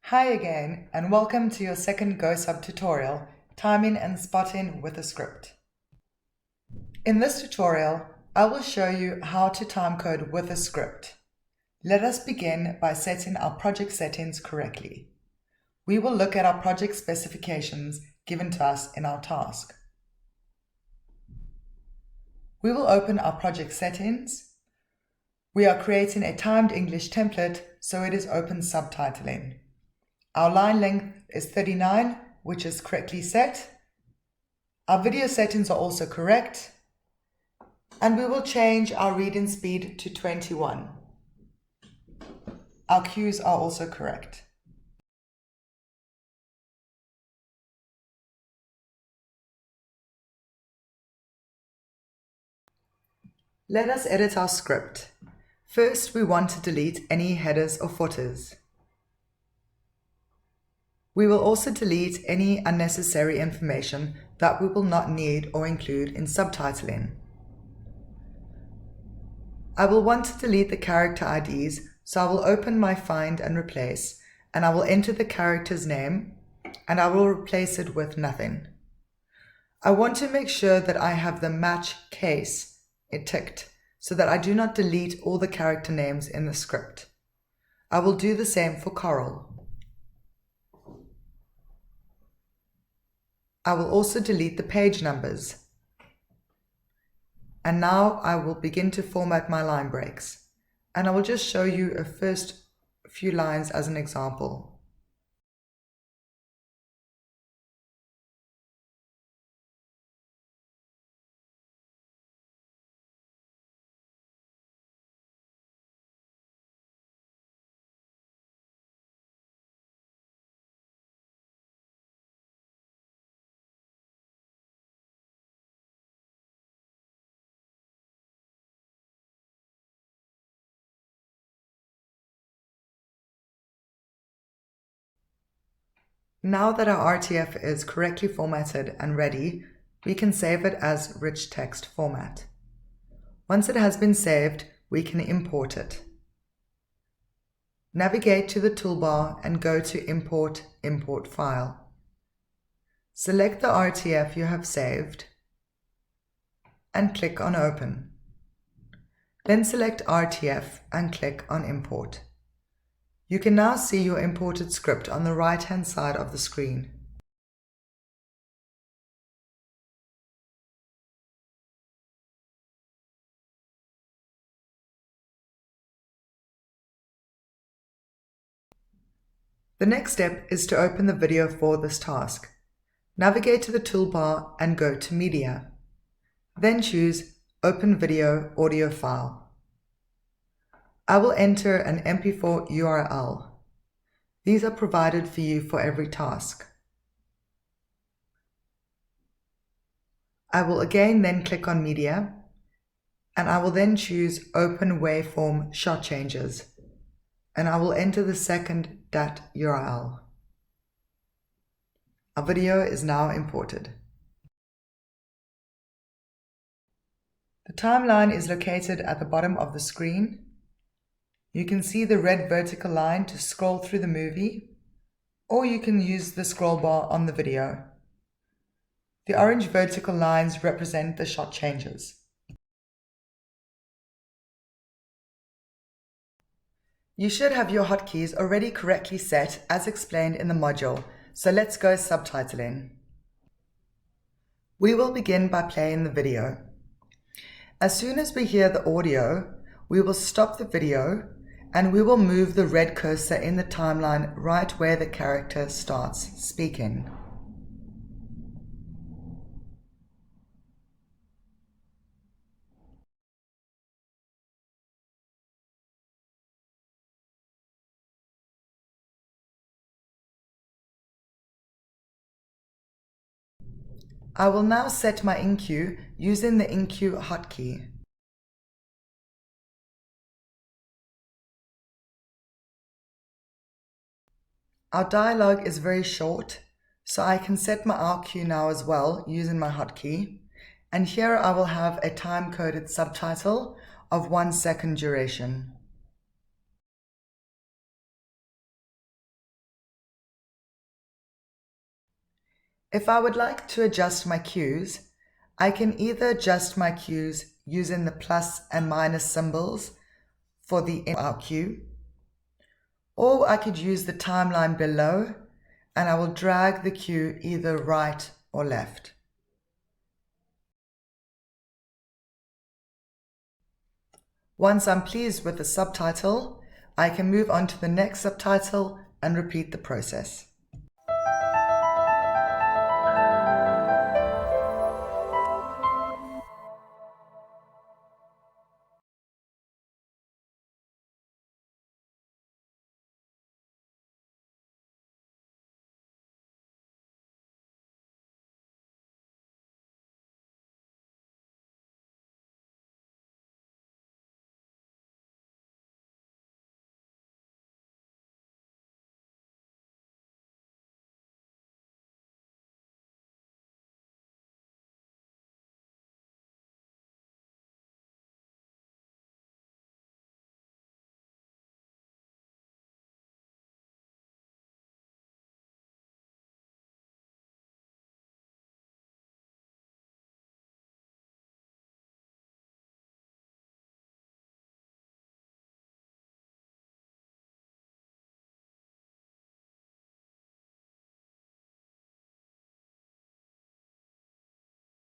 Hi again, and welcome to your second GOSUB tutorial, Timing and Spotting with a Script. In this tutorial, I will show you how to timecode with a script. Let us begin by setting our project settings correctly. We will look at our project specifications given to us in our task. We will open our project settings. We are creating a timed English template, so it is open subtitling. Our line length is 39, which is correctly set. Our video settings are also correct. And we will change our reading speed to 21. Our cues are also correct. Let us edit our script. First, we want to delete any headers or footers. We will also delete any unnecessary information that we will not need or include in subtitling. I will want to delete the character IDs, so I will open my Find and Replace, and I will enter the character's name, and I will replace it with nothing. I want to make sure that I have the match case ticked, so that I do not delete all the character names in the script. I will do the same for Coral. I will also delete the page numbers. And now I will begin to format my line breaks. And I will just show you a first few lines as an example. Now that our RTF is correctly formatted and ready, we can save it as rich text format. Once it has been saved, we can import it. Navigate to the toolbar and go to Import File. Select the RTF you have saved and click on Open. Then select RTF and click on Import. You can now see your imported script on the right-hand side of the screen. The next step is to open the video for this task. Navigate to the toolbar and go to Media. Then choose Open Video Audio File. I will enter an MP4 URL. These are provided for you for every task. I will again then click on Media, and I will then choose Open Waveform Shot Changes, and I will enter the second .dat URL. Our video is now imported. The timeline is located at the bottom of the screen. You can see the red vertical line to scroll through the movie, or you can use the scroll bar on the video. The orange vertical lines represent the shot changes. You should have your hotkeys already correctly set as explained in the module, so let's go subtitling. We will begin by playing the video. As soon as we hear the audio, we will stop the video and we will move the red cursor in the timeline right where the character starts speaking. I will now set my in-cue using the in-cue hotkey. Our dialogue is very short, so I can set my out cue now as well using my hotkey. And here I will have a time-coded subtitle of 1 second duration. If I would like to adjust my cues, I can either adjust my cues using the plus and minus symbols for the in-out cue, or I could use the timeline below and I will drag the cue either right or left. Once I'm pleased with the subtitle, I can move on to the next subtitle and repeat the process.